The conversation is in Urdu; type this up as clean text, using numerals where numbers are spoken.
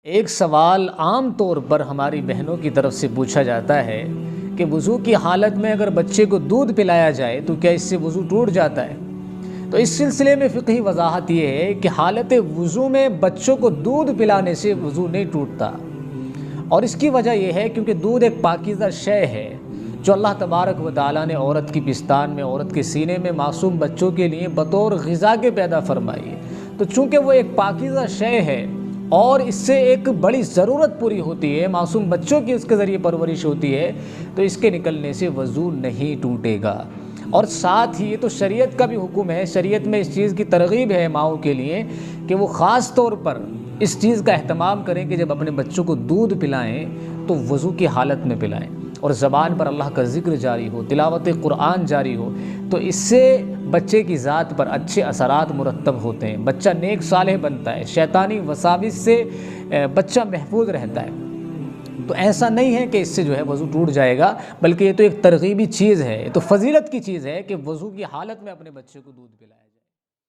ایک سوال عام طور پر ہماری بہنوں کی طرف سے پوچھا جاتا ہے کہ وضو کی حالت میں اگر بچے کو دودھ پلایا جائے تو کیا اس سے وضو ٹوٹ جاتا ہے؟ تو اس سلسلے میں فقہی وضاحت یہ ہے کہ حالت وضو میں بچوں کو دودھ پلانے سے وضو نہیں ٹوٹتا، اور اس کی وجہ یہ ہے کیونکہ دودھ ایک پاکیزہ شے ہے جو اللہ تبارک و تعالیٰ نے عورت کی پستان میں، عورت کے سینے میں معصوم بچوں کے لیے بطور غذا کے پیدا فرمائی ہے۔ تو چونکہ وہ ایک پاکیزہ شے ہے اور اس سے ایک بڑی ضرورت پوری ہوتی ہے، معصوم بچوں کی اس کے ذریعے پرورش ہوتی ہے، تو اس کے نکلنے سے وضو نہیں ٹوٹے گا۔ اور ساتھ ہی یہ تو شریعت کا بھی حکم ہے، شریعت میں اس چیز کی ترغیب ہے ماؤں کے لیے کہ وہ خاص طور پر اس چیز کا اہتمام کریں کہ جب اپنے بچوں کو دودھ پلائیں تو وضو کی حالت میں پلائیں، اور زبان پر اللہ کا ذکر جاری ہو، تلاوت قرآن جاری ہو، تو اس سے بچے کی ذات پر اچھے اثرات مرتب ہوتے ہیں، بچہ نیک صالح بنتا ہے، شیطانی وساوس سے بچہ محفوظ رہتا ہے۔ تو ایسا نہیں ہے کہ اس سے جو ہے وضو ٹوٹ جائے گا، بلکہ یہ تو ایک ترغیبی چیز ہے، یہ تو فضیلت کی چیز ہے کہ وضو کی حالت میں اپنے بچے کو دودھ پلائے۔